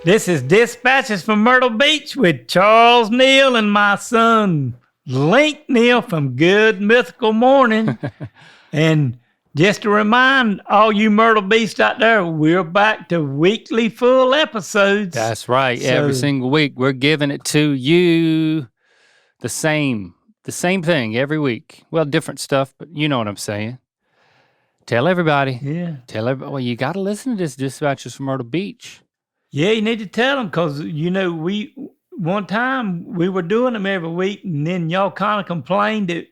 This is Dispatches from Myrtle Beach with Charles Neal and my son, Link Neal from Good Mythical Morning. And just to remind all you Myrtle Beach out there, we're back to weekly full episodes. That's right. Every single week, we're giving it to you the same thing every week. Well, different stuff, but you know what I'm saying. Tell everybody. Yeah. Tell everybody. Well, you got to listen to this Dispatches from Myrtle Beach. Yeah, you need to tell them because, one time we were doing them every week and then y'all kind of complained that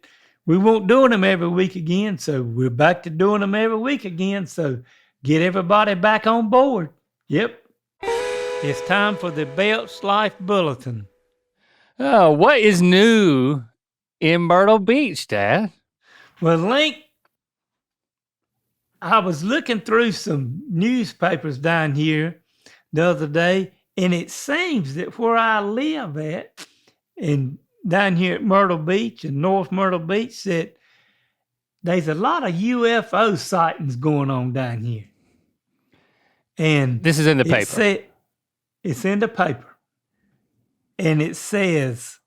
we weren't doing them every week again. So we're back to doing them every week again. So get everybody back on board. Yep. It's time for the Belch Life Bulletin. Oh, what is new in Myrtle Beach, Dad? Well, Link, I was looking through some newspapers down here the other day, and it seems that where I live at, and down here at Myrtle Beach and North Myrtle Beach, that there's a lot of UFO sightings going on down here. And this is in the paper. It's in the paper. And it says,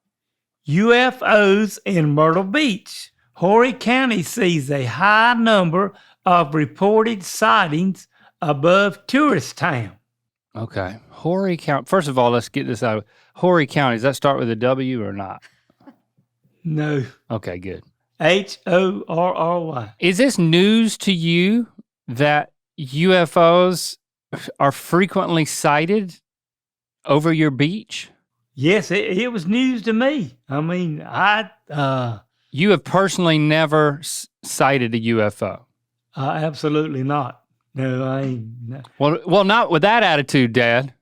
UFOs in Myrtle Beach. Horry County sees a high number of reported sightings above tourist town. Okay. Horry County. First of all, let's get this out. Horry County, does that start with a W or not? No. Okay, good. Horry. Is this news to you that UFOs are frequently sighted over your beach? Yes, it was news to me. I mean, You have personally never sighted a UFO? Absolutely not. No, I ain't. No. Well, not with that attitude, Dad.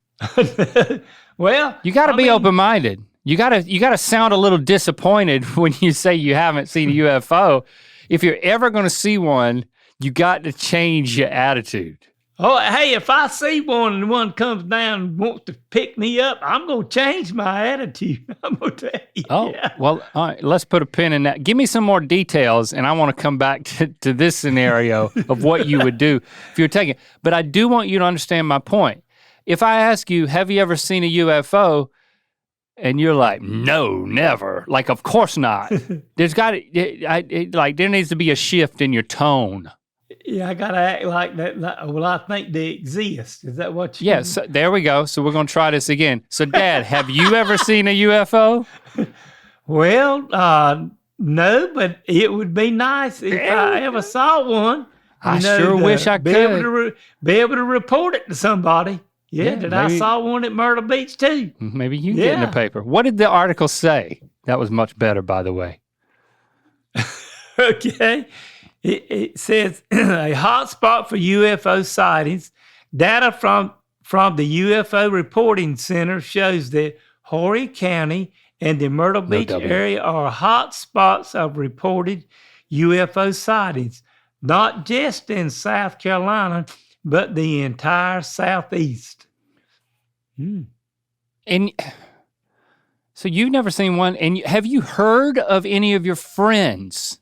Well, you got to be open-minded. You got to sound a little disappointed when you say you haven't seen a UFO. If you're ever going to see one, you got to change your attitude. Oh, hey, if I see one and one comes down and wants to pick me up, I'm going to change my attitude. I'm going to tell you. Oh, yeah. Well, all right, let's put a pin in that. Give me some more details, and I want to come back to this scenario of what you would do if you were taking it. But I do want you to understand my point. If I ask you, have you ever seen a UFO? And you're like, no, never. Like, of course not. There needs to be a shift in your tone. Yeah, I gotta act like that. Well, I think they exist. Is that what you? Yes. Yeah, so there we go. So we're gonna try this again. So, Dad, have you ever seen a UFO? Well, no, but it would be nice if I ever saw one. I sure wish I could be able to report it to somebody. Yeah, maybe, I saw one at Myrtle Beach too. Maybe you get in the paper. What did the article say? That was much better, by the way. Okay. It says a hotspot for UFO sightings. Data from the UFO Reporting Center shows that Horry County and the Myrtle Beach area are hotspots of reported UFO sightings, not just in South Carolina, but the entire Southeast. And so you've never seen one, and have you heard of any of your friends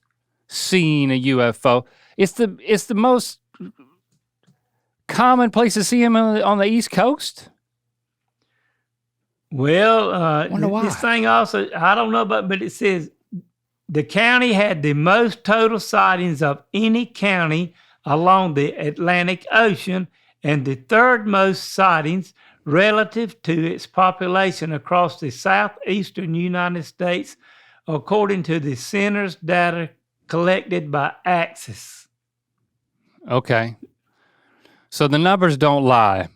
seeing a UFO? It's the most common place to see them on the East Coast. Well, wonder why. This thing also, I don't know about, but it says the county had the most total sightings of any county along the Atlantic Ocean and the third most sightings relative to its population across the southeastern United States, according to the center's data collected by Axis. Okay. So the numbers don't lie.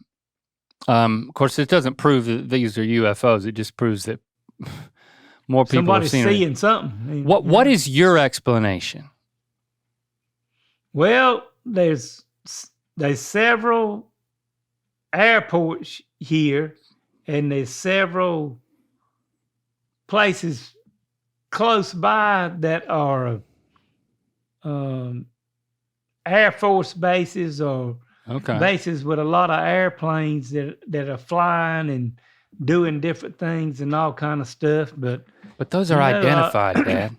Of course, it doesn't prove that these are UFOs. It just proves that more people Somebody's have seen seeing it. something. What is your explanation? Well, there's several airports here, and there's several places close by that are Air Force bases or bases with a lot of airplanes that are flying and doing different things and all kind of stuff. But those are identified, Dad.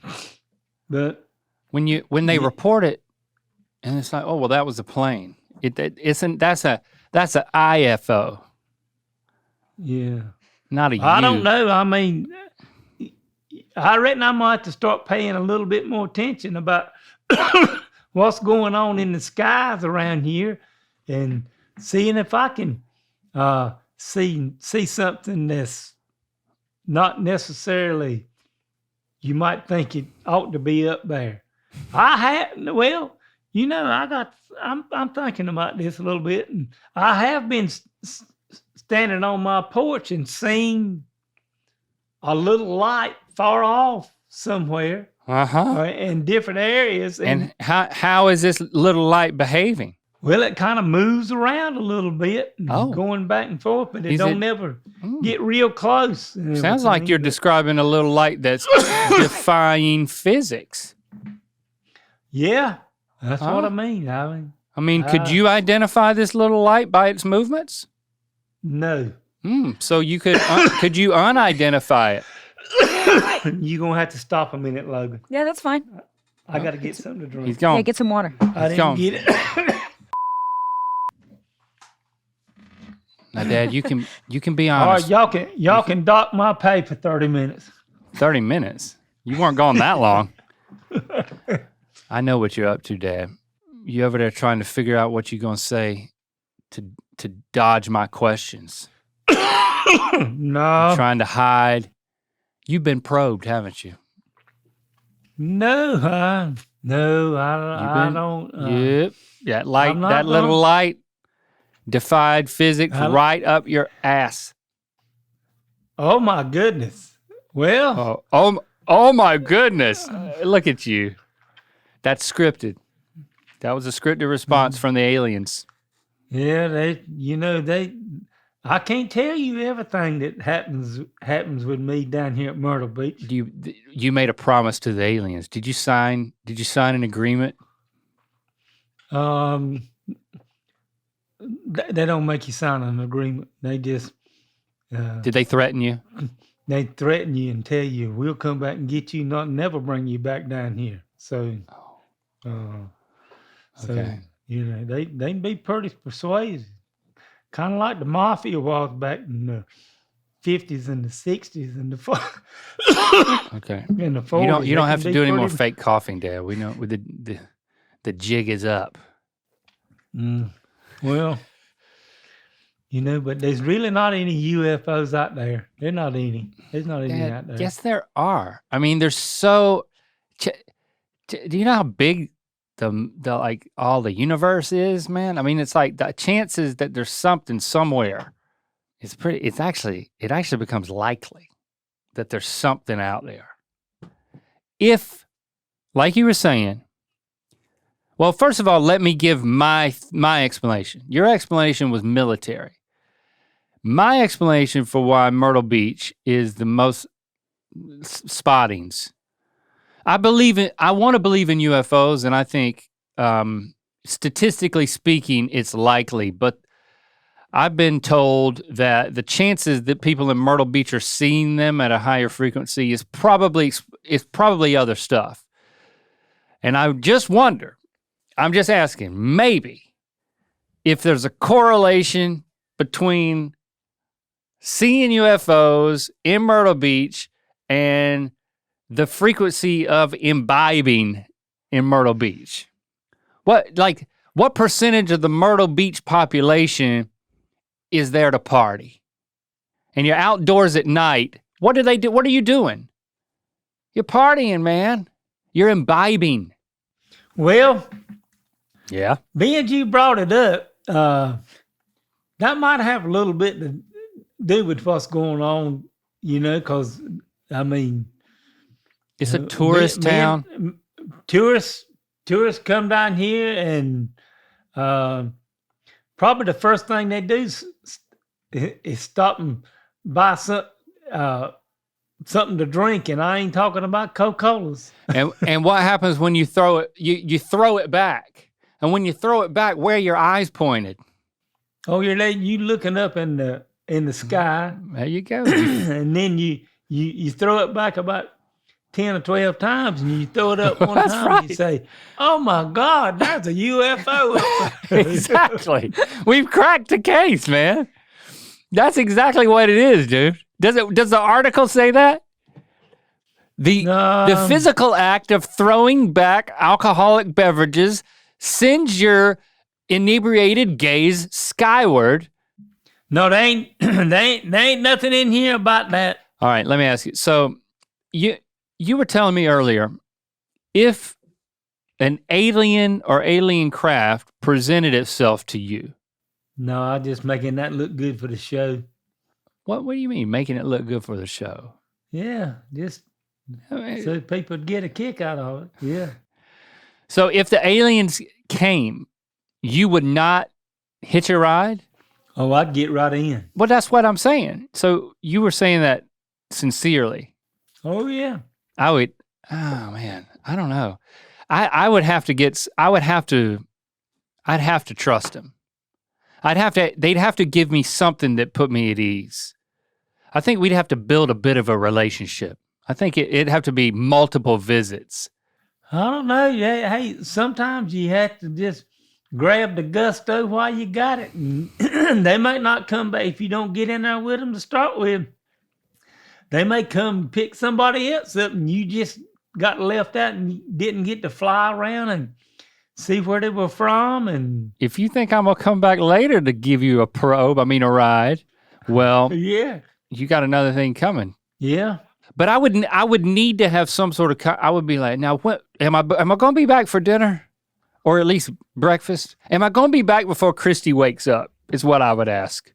But when they report it, and it's like, oh well, that was a plane. That's a IFO. Yeah. Not a I you. don't know. I mean, I reckon I might have to start paying a little bit more attention about what's going on in the skies around here, and seeing if I can see something that's not necessarily you might think it ought to be up there. I'm thinking about this a little bit, and I have been standing on my porch and seen a little light far off somewhere in different areas. And how is this little light behaving? Well, it kind of moves around a little bit, and going back and forth, but it don't never get real close. Sounds like you're describing a little light that's defying physics. Yeah, that's what I mean. Could you identify this little light by its movements? No. So you could you unidentify it? You're going to have to stop a minute, Logan. Yeah, that's fine. I got to get something to drink. He's gone. Yeah, get some water. I didn't get it. Now, Dad, you can be All honest. right, y'all can dock my pay for 30 minutes. 30 minutes? You weren't gone that long. I know what you're up to, Dad. You over there trying to figure out what you're going to say to dodge my questions. No. Trying to hide. You've been probed, haven't you? No, I don't. Yep. That little light defied physics right up your ass. Oh my goodness. Well. Oh my goodness. Look at you. That's scripted. That was a scripted response from the aliens. Yeah, I can't tell you everything that happens with me down here at Myrtle Beach. You made a promise to the aliens. Did you sign an agreement? They don't make you sign an agreement. They just did they threaten you? They threaten you and tell you we'll come back and get you, never bring you back down here. So okay. They can be pretty persuasive. Kind of like the mafia was back in the 50s and the 60s and the 40s. Okay. In the 40s. You don't have to do any more fake coughing, Dad. We know the jig is up. Well, but there's really not any UFOs out there. There's not any. There's not any out there. Yes, there are. I mean, there's so. Do you know how big the like all the universe is, man? I mean, it's like the chances that there's something somewhere. It actually becomes likely that there's something out there. If, like you were saying, well, first of all, let me give my explanation. Your explanation was military. My explanation for why Myrtle Beach is the most spottings. I want to believe in UFOs, and I think statistically speaking, it's likely, but I've been told that the chances that people in Myrtle Beach are seeing them at a higher frequency is probably other stuff. And I just wonder, I'm just asking, maybe if there's a correlation between seeing UFOs in Myrtle Beach and the frequency of imbibing in Myrtle Beach. What percentage of the Myrtle Beach population is there to party? And you're outdoors at night. What do they do? What are you doing? You're partying, man. You're imbibing. Well, yeah. Being you brought it up, that might have a little bit to do with what's going on, because, I mean, it's a tourist town. Tourists come down here, and probably the first thing they do is stop and buy something to drink, and I ain't talking about Coca-Colas. and what happens when you throw it? You throw it back, and when you throw it back, where are your eyes pointed? Oh, you looking up in the sky. There you go. And then you throw it back about 10 or 12 times, and you throw it up one That's time, right. and you say, "Oh my God, that's a UFO!" Exactly. We've cracked the case, man. That's exactly what it is, dude. Does the article say that? The physical act of throwing back alcoholic beverages sends your inebriated gaze skyward. No, they ain't, they ain't nothing in here about that. All right, let me ask you. So you were telling me earlier, if an alien or alien craft presented itself to you. No, I'm just making that look good for the show. What do you mean, making it look good for the show? Yeah, just so people get a kick out of it. Yeah. So if the aliens came, you would not hitch a ride? Oh, I'd get right in. Well, that's what I'm saying. So you were saying that sincerely. Oh, yeah. I would, oh man, I don't know. I'd have to trust him. They'd have to give me something that put me at ease. I think we'd have to build a bit of a relationship. I think it'd have to be multiple visits. I don't know. Yeah, hey, sometimes you have to just grab the gusto while you got it. And they might not come back if you don't get in there with them to start with. They may come pick somebody else up and you just got left out and didn't get to fly around and see where they were from. And if you think I'm gonna come back later to give you a ride, well, yeah, you got another thing coming. Yeah. But I would need to have some sort of, I would be like, now what, am I going to be back for dinner? Or at least breakfast? Am I going to be back before Christy wakes up? Is what I would ask.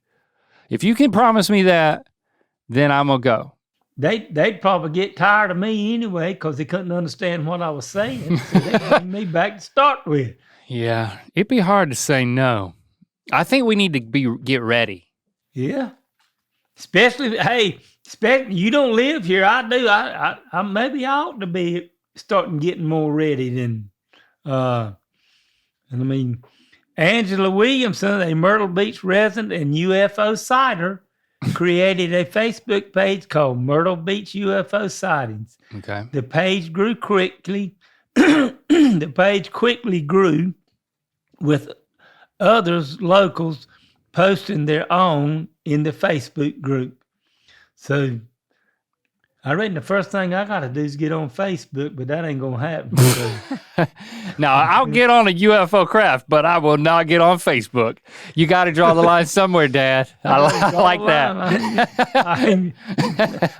If you can promise me that, then I'm going to go. They'd probably get tired of me anyway because they couldn't understand what I was saying. So they'd bring me back to start with. Yeah, it'd be hard to say no. I think we need to get ready. Yeah. Especially, you don't live here. I do. I maybe I ought to be starting getting more ready than, and I mean, Angela Williamson, a Myrtle Beach resident and UFO sighter, created a Facebook page called Myrtle Beach UFO Sightings. Okay. The page grew quickly. The page quickly grew with others, locals, posting their own in the Facebook group. So I reckon the first thing I got to do is get on Facebook, but that ain't going to happen. So. Now, I'll get on a UFO craft, but I will not get on Facebook. You got to draw the line somewhere, Dad. I like that.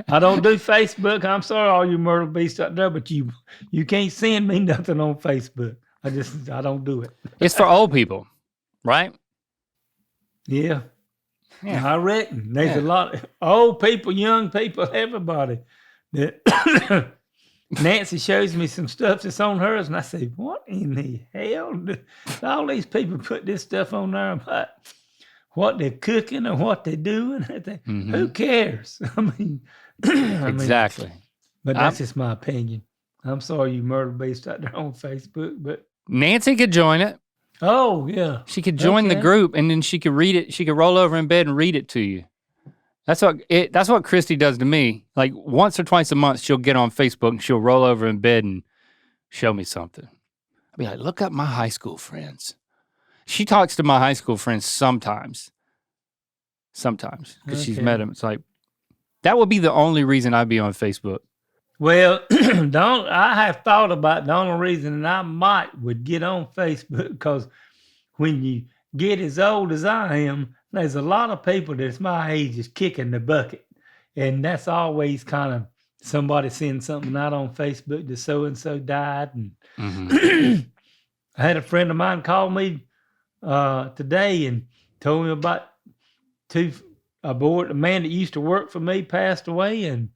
I don't do Facebook. I'm sorry, all you Myrtle Beach out there, but you can't send me nothing on Facebook. I don't do it. It's for old people, right? Yeah. I reckon there's a lot of old people, young people, everybody. Nancy shows me some stuff that's on hers, and I say, what in the hell? All these people put this stuff on there about what they're cooking or what they're doing. Mm-hmm. Who cares? I mean, exactly. But that's just my opinion. I'm sorry you Myrtle Beach out there on Facebook, but Nancy could join it. Oh, yeah. She could join the group, and then she could read it. She could roll over in bed and read it to you. That's what Christy does to me. Like once or twice a month, she'll get on Facebook and she'll roll over in bed and show me something. I'll be like, look up my high school friends. She talks to my high school friends sometimes, because she's met them. It's like, that would be the only reason I'd be on Facebook. Well, I have thought about the only reason I would get on Facebook, because when you get as old as I am, there's a lot of people that's my age is kicking the bucket. And that's always kind of somebody seeing something out on Facebook that so-and-so died. And mm-hmm. I had a friend of mine call me today and told me about a man that used to work for me passed away, and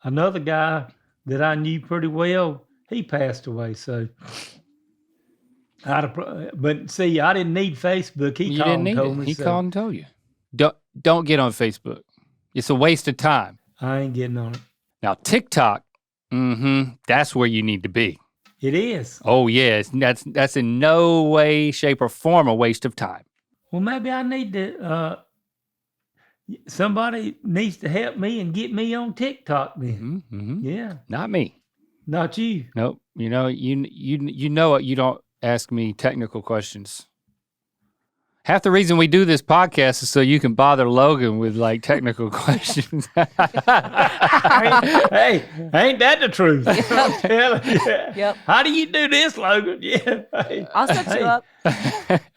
another guy that I knew pretty well, he passed away. So, but see, I didn't need Facebook. He called and told me. He called and told you. Don't get on Facebook. It's a waste of time. I ain't getting on it. Now, TikTok, that's where you need to be. It is. Oh, yes. That's in no way, shape, or form a waste of time. Well, maybe I need to... somebody needs to help me and get me on TikTok then. Mm-hmm. Yeah. Not me. Not you. Nope. You know what? You don't ask me technical questions. Half the reason we do this podcast is so you can bother Logan with like technical questions. Hey, ain't that the truth? I'm telling you. Yep. How do you do this, Logan? Yeah. Hey, I'll set you up.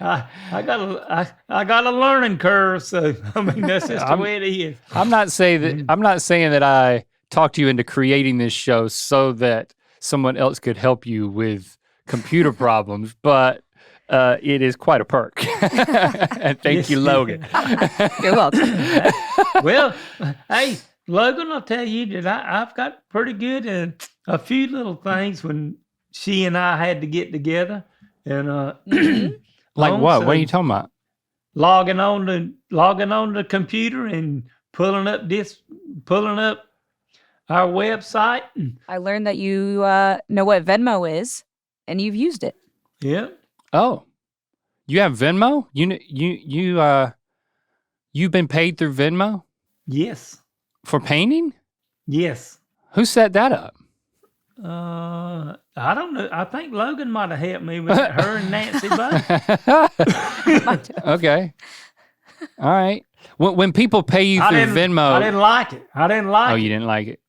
I got a learning curve, so I mean that's just the way it is. I'm not saying that I talked you into creating this show so that someone else could help you with computer problems, but it is quite a perk. And thank you, Logan. You're welcome. Well, hey, Logan, I'll tell you that I've got pretty good at a few little things when she and I had to get together. And Like what? What are you talking about? Logging on the computer and pulling up our website. I learned that you know what Venmo is, and you've used it. Yeah. Oh, you have Venmo? You've been paid through Venmo Yes. for painting? Yes. Who set that up? I don't know. I think Logan might have helped me with it, her and Nancy both. Okay. All right. When people pay you through Venmo, I didn't like it. Oh, you didn't like it.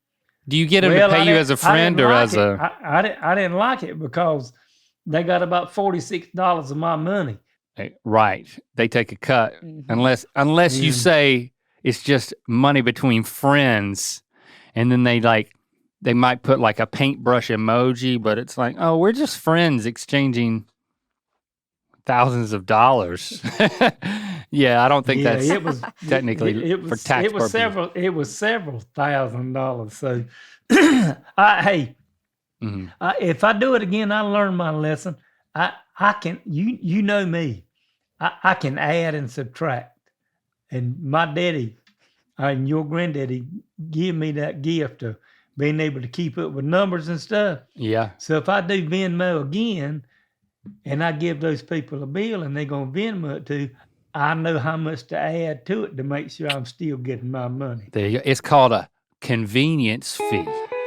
Do you get them to pay you as a friend or as a? I didn't like it because they got about $46 of my money. Right. They take a cut unless you say it's just money between friends, and then they might put like a paintbrush emoji, but it's like, oh, we're just friends exchanging thousands of dollars. Yeah, I don't think that's it was technically for tax purposes. It was several $1,000s. So, if I do it again, I learn my lesson. I can. You know me. I can add and subtract. And my daddy and your granddaddy give me that gift of being able to keep up with numbers and stuff. Yeah. So if I do Venmo again, and I give those people a bill and they're going to Venmo it to, I know how much to add to it to make sure I'm still getting my money. There you go. It's called a convenience fee.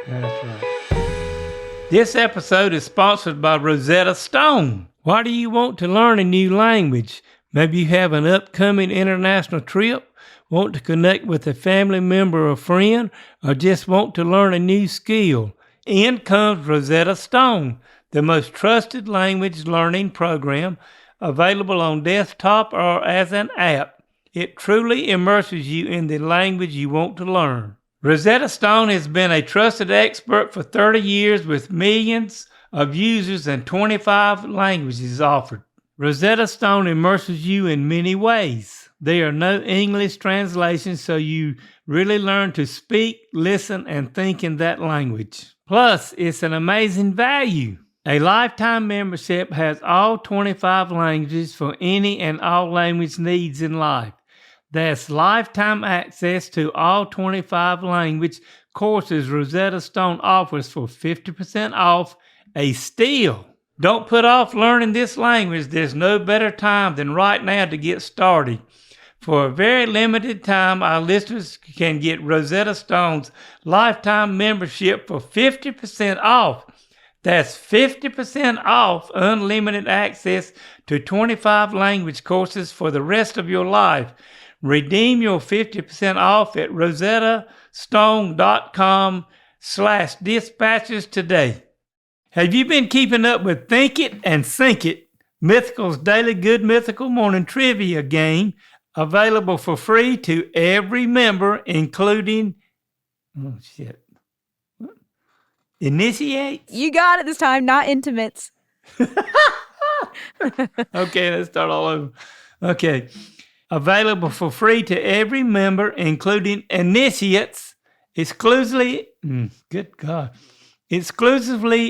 That's right. This episode is sponsored by Rosetta Stone. Why do you want to learn a new language? Maybe you have an upcoming international trip, want to connect with a family member or friend, or just want to learn a new skill. In comes Rosetta Stone, the most trusted language learning program available on desktop or as an app. It truly immerses you in the language you want to learn. Rosetta Stone has been a trusted expert for 30 years with millions of users and 25 languages offered. Rosetta Stone immerses you in many ways. There are no English translations, so you really learn to speak, listen, and think in that language. Plus, it's an amazing value. A lifetime membership has all 25 languages for any and all language needs in life. That's lifetime access to all 25 language courses Rosetta Stone offers for 50% off a steal. Don't put off learning this language. There's no better time than right now to get started. For a very limited time, our listeners can get Rosetta Stone's lifetime membership for 50% off. That's 50% off unlimited access to 25 language courses for the rest of your life. Redeem your 50% off at rosettastone.com/dispatches today. Have you been keeping up with Think It and Sink It, Mythical's daily good mythical morning trivia game, available for free to every member, including, initiates? You got it this time, not intimates. Okay, let's start all over. Okay. Available for free to every member, including initiates, exclusively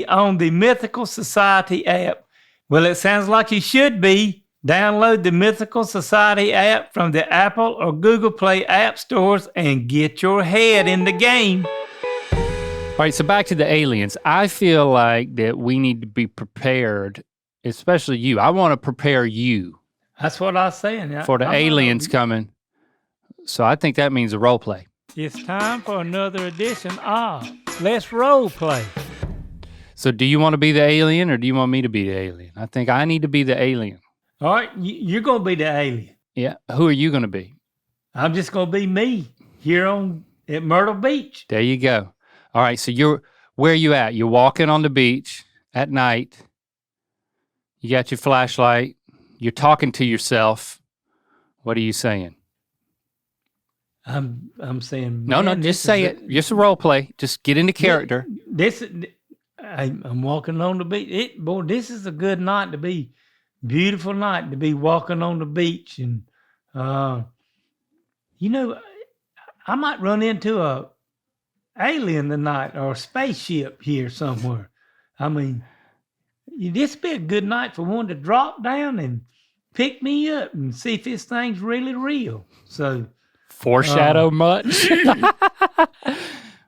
on the Mythical Society app. Well, it sounds like you should be. Download the Mythical Society app from the Apple or Google Play app stores and get your head in the game. All right, so back to the aliens. I feel like that we need to be prepared, especially you. I want to prepare you. That's what I was saying. For the aliens coming. So I think that means a role play. It's time for another edition of Let's Role Play. So do you want to be the alien or do you want me to be the alien? I think I need to be the alien. All right, you're going to be the alien. Yeah. Who are you going to be? I'm just going to be me here at Myrtle Beach. There you go. All right. So where are you at? You're walking on the beach at night. You got your flashlight. You're talking to yourself. What are you saying? I'm saying, No, just say it. Just a role play. Just get into character. I'm walking on the beach. This is a good night to be, beautiful night to be walking on the beach. And, you know, I might run into a alien tonight or a spaceship here somewhere. I mean, this be a good night for one to drop down and pick me up and see if this thing's really real. So foreshadow much?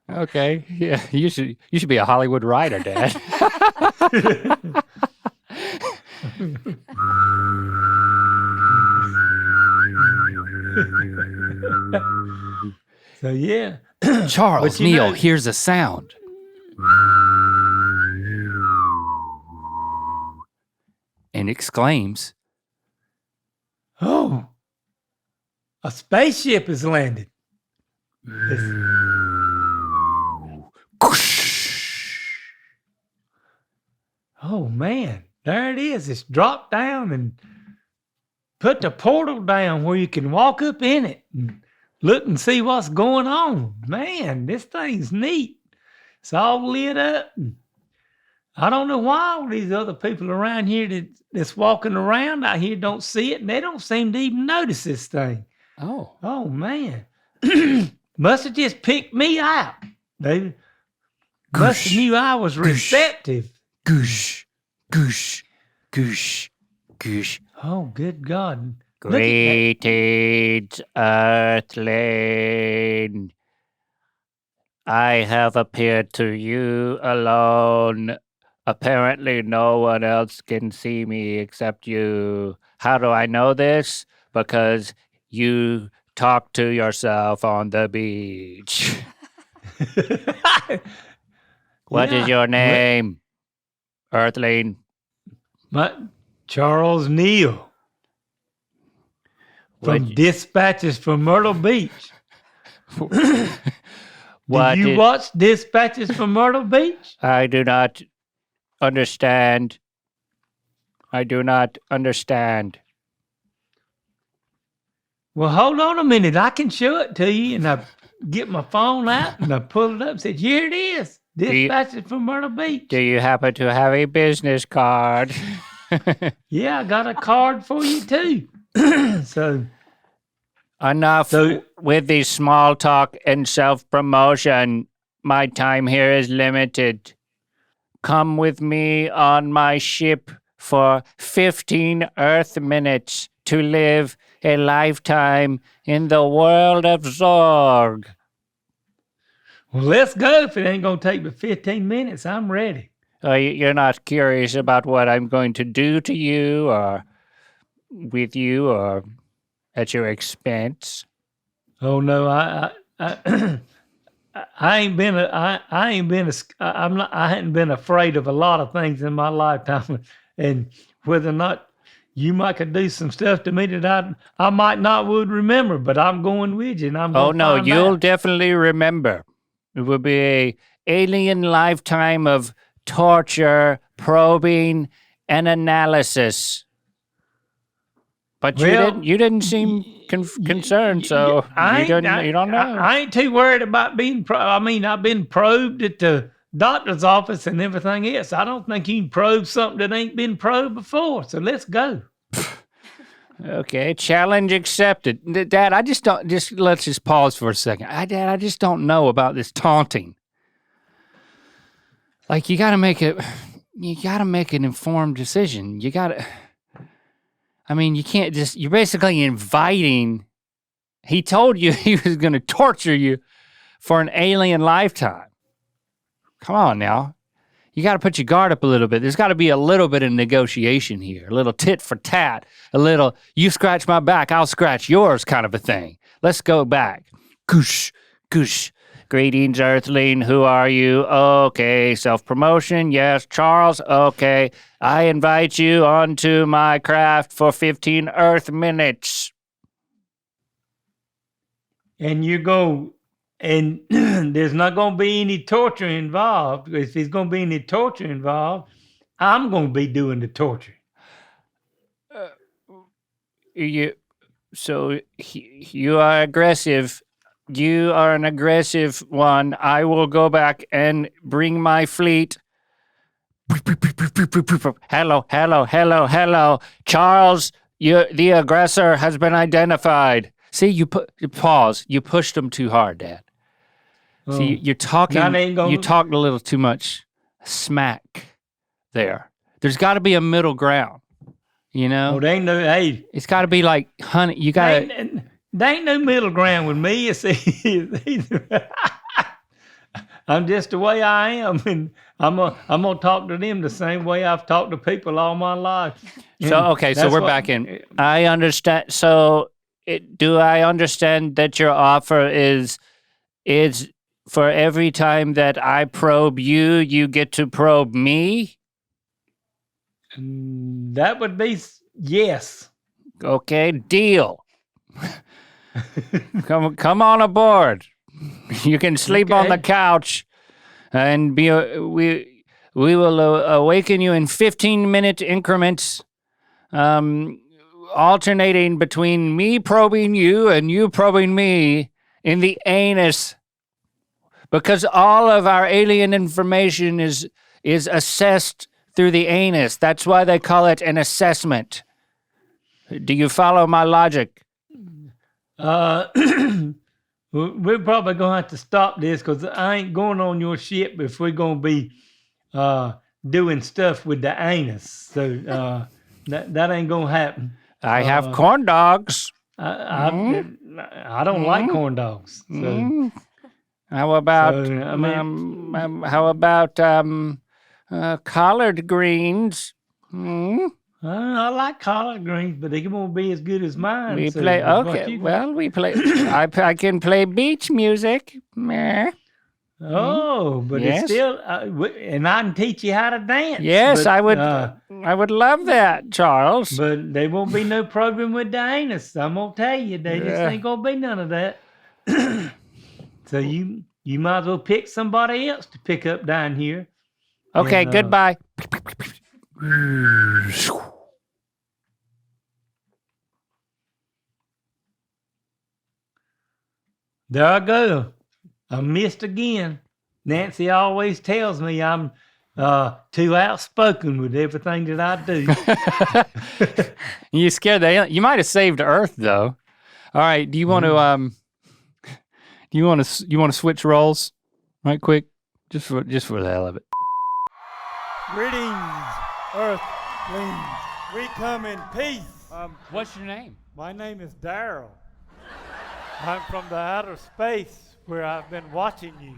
Okay. Yeah, you should be a Hollywood writer, Dad. So yeah. Charles Neal hears a sound. And exclaims, "Oh, a spaceship has landed." Oh man, there it is. It's dropped down and put the portal down where you can walk up in it and look and see what's going on. Man, this thing's neat. It's all lit up. I don't know why all these other people around here that's walking around out here don't see it, and they don't seem to even notice this thing. Oh man. Must have just picked me out. They must have knew I was receptive. Goosh, goosh, goosh, goosh. Oh, good God. Greetings, Earthling. I have appeared to you alone. Apparently no one else can see me except you. How do I know this? Because you talk to yourself on the beach. What is your name, Earthling? Charles Neal. From Dispatches from Myrtle Beach. Did you watch Dispatches from Myrtle Beach? I do not understand. I do not understand. Well, hold on a minute. I can show it to you. And I get my phone out and I pull it up and said, here it is. Dispatches from Myrtle Beach. Do you happen to have a business card? Yeah, I got a card for you too. Enough with the small talk and self-promotion. My time here is limited. Come with me on my ship for 15 Earth minutes to live a lifetime in the world of Zorg. Well, let's go. If it ain't going to take but 15 minutes, I'm ready. You're not curious about what I'm going to do to you or with you or at your expense? Oh no, I hadn't been afraid of a lot of things in my lifetime, and whether or not you might could do some stuff to me that I might not would remember, but I'm going with you, and I'm going to find you'll out. Definitely remember. It will be a alien lifetime of torture, probing, and analysis. But you didn't seem concerned, so you don't know. I ain't too worried about being probed. I mean, I've been probed at the doctor's office and everything else. I don't think you can probe something that ain't been probed before. So let's go. Okay, challenge accepted. Dad, I just don't. Let's just pause for a second. Dad, I just don't know about this taunting. Like you got to make an informed decision. You got to. I mean, you can't just, you're basically inviting, he told you he was going to torture you for an alien lifetime. Come on now. You got to put your guard up a little bit. There's got to be a little bit of negotiation here, a little tit for tat, a little, you scratch my back, I'll scratch yours kind of a thing. Let's go back. Goosh, goosh. Greetings, Earthling. Who are you? Okay, self-promotion. Yes, Charles. Okay, I invite you onto my craft for 15 Earth minutes. And you go, and there's not going to be any torture involved. If there's going to be any torture involved, I'm going to be doing the torture. You are aggressive. You are an aggressive one. I will go back and bring my fleet. Hello. Charles, the aggressor has been identified. See, you pause. You pushed him too hard, Dad. See, you're talking. You talked a little too much smack there. There's got to be a middle ground. You know? Oh, they ain't no, hey. It's got to be like, honey, you got to. There ain't no middle ground with me. I'm just the way I am, and I'm gonna talk to them the same way I've talked to people all my life. So we're back in. I understand. So, do I understand that your offer is for every time that I probe you, you get to probe me? That would be yes. Okay, deal. Come on aboard. You can sleep on the couch, and we will awaken you in 15-minute increments, alternating between me probing you and you probing me in the anus, because all of our alien information is assessed through the anus. That's why they call it an assessment. Do you follow my logic? We're probably gonna have to stop this because I ain't going on your ship if we're gonna be doing stuff with the anus. So that ain't gonna happen. I have corn dogs. I don't like corn dogs. So. How about collard greens? I like collard greens, but they won't be as good as mine. We play. I can play beach music. Meh. Oh, but yes. It's still, and I can teach you how to dance. Yes, but, I would. I would love that, Charles. But there won't be no problem with the anus. I'm gonna tell you, there just ain't gonna be none of that. So you might as well pick somebody else to pick up down here. Okay, and, goodbye. There I go. I missed again. Nancy always tells me I'm too outspoken with everything that I do. You scared the alien. You might have saved Earth though. All right. Do you want to you want to switch roles, right? Quick, just for the hell of it. Greetings, Earthlings. We come in peace. What's your name? My name is Daryl. I'm from the outer space where I've been watching you.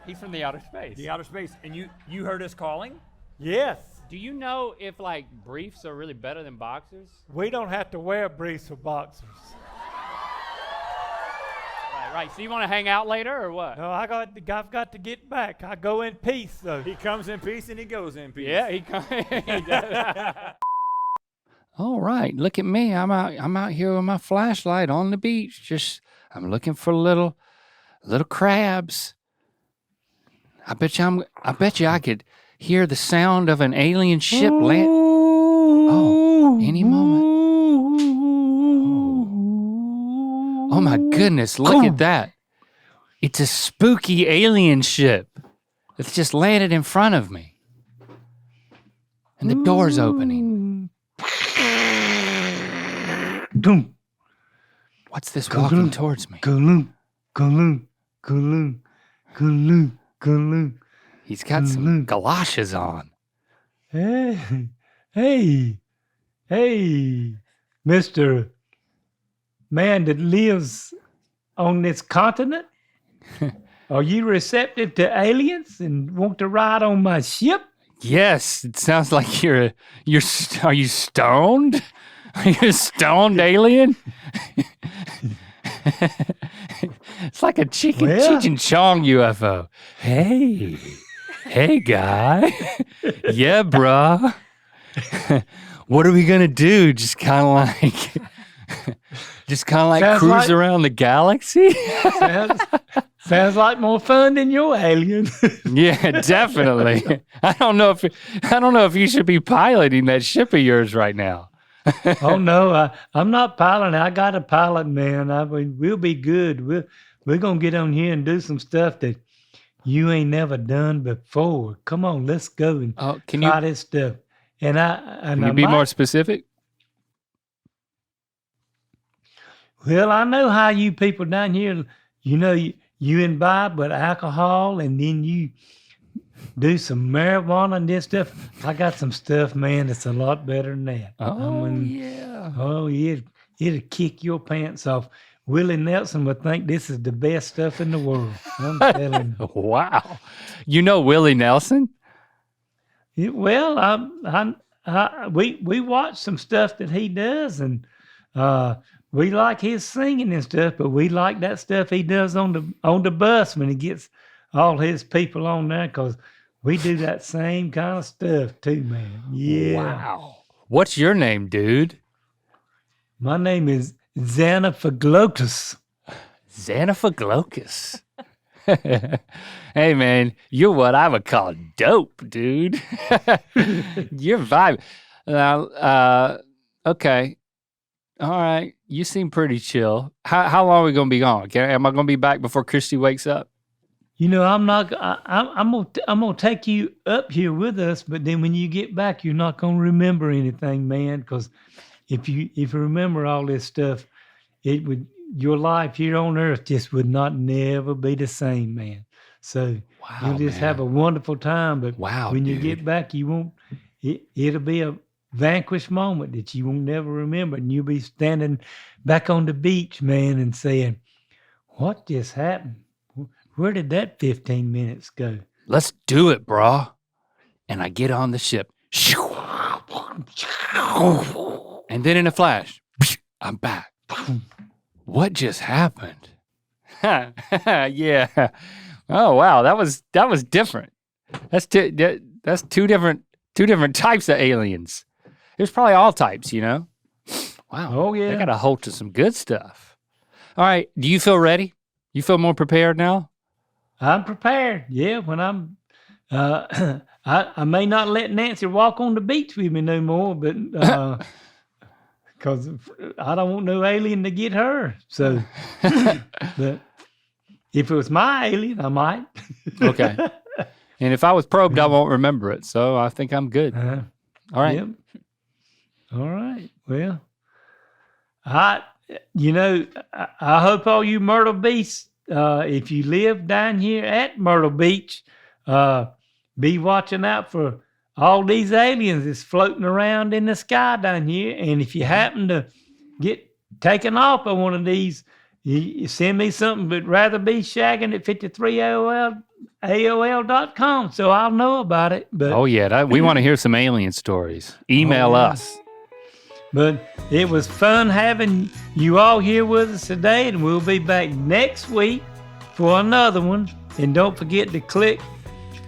He's from the outer space. The outer space. And you heard us calling? Yes. Do you know if like briefs are really better than boxers? We don't have to wear briefs or boxers. Right. So you want to hang out later or what? No, I've got to get back. I go in peace though. He comes in peace and he goes in peace. Yeah, he comes. All right, look at me. I'm out here with my flashlight on the beach. I'm looking for little crabs. I bet you I could hear the sound of an alien ship land. Oh, any moment. Oh my goodness, look at that. It's a spooky alien ship that's just landed in front of me. And the door's opening. What's this walking towards me? He's got some galoshes on. Hey, Mr. Man that lives on this continent? Are you receptive to aliens and want to ride on my ship? Yes, it sounds like are you stoned? Are you a stoned alien? It's like a Cheech and Chong UFO. Hey, guy. Yeah, bruh. What are we gonna do? Just kind of like cruise around the galaxy. Sounds like more fun than your alien. Yeah, definitely. I don't know if you should be piloting that ship of yours right now. Oh no, I'm not piloting. I got a pilot, man. We'll be good. We're gonna get on here and do some stuff that you ain't never done before. Come on, let's go and try this stuff. And can you be more specific? Well, I know how you people down here, you imbibe with alcohol and then you do some marijuana and this stuff. I got some stuff, man, that's a lot better than that. Yeah. Oh, yeah. It'll kick your pants off. Willie Nelson would think this is the best stuff in the world. I'm telling you. Wow. You know Willie Nelson? Well, we watch some stuff that he does, and we like his singing and stuff, but we like that stuff he does on the bus when he gets all his people on there, because we do that same kind of stuff too, man. Yeah. Wow. What's your name, dude? My name is Xanafaglotus. Xanafaglotus. Hey, man, you're what I would call dope, dude. You're vibing. Okay. All right. You seem pretty chill. How long are we going to be gone? Am I going to be back before Christy wakes up? I'm gonna take you up here with us, but then when you get back, you're not gonna remember anything, man. Because if you remember all this stuff, your life here on Earth just would never be the same, man. So you'll just have a wonderful time. But when you get back, you won't. It'll be a vanquished moment that you won't never remember, and you'll be standing back on the beach, man, and saying, "What just happened? Where did that 15 minutes go?" Let's do it, brah. And I get on the ship. And then in a flash, I'm back. What just happened? Yeah. Oh wow, that was different. That's two different types of aliens. There's probably all types, Wow. Oh yeah. They got a hold to some good stuff. All right. Do you feel ready? You feel more prepared now? I'm prepared. Yeah, when I'm, I may not let Nancy walk on the beach with me no more, but because I don't want no alien to get her. So, but if it was my alien, I might. Okay. And if I was probed, I won't remember it. So I think I'm good. All right. Yep. All right. Well, I hope all you Myrtle Beach, if you live down here at Myrtle Beach, be watching out for all these aliens that's floating around in the sky down here. And if you happen to get taken off by one of these, you send me something, but rather be shagging at 53AOL.com so I'll know about it. But oh, yeah. We want to hear some alien stories. Email us. But it was fun having you all here with us today, and we'll be back next week for another one. And don't forget to click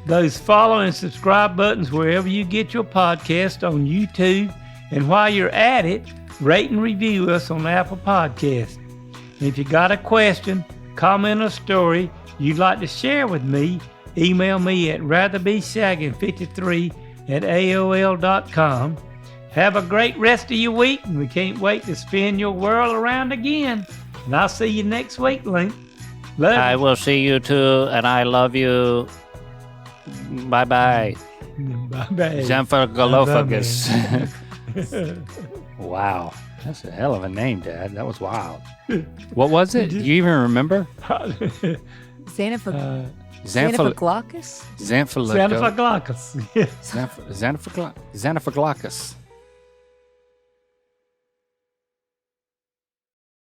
those follow and subscribe buttons wherever you get your podcast on YouTube. And while you're at it, rate and review us on Apple Podcasts. And if you got a question, comment, or story you'd like to share with me, email me at ratherbeshagging53@AOL.com. Have a great rest of your week, and we can't wait to spin your world around again. And I'll see you next week, Link. Love you. I will see you too, and I love you. Bye-bye. Bye-bye. Xanafaglophagous. Wow. That's a hell of a name, Dad. That was wild. What was it? Do you even remember? Xanafaglophagous? Xanafaglophagous. Xanafaglophagous.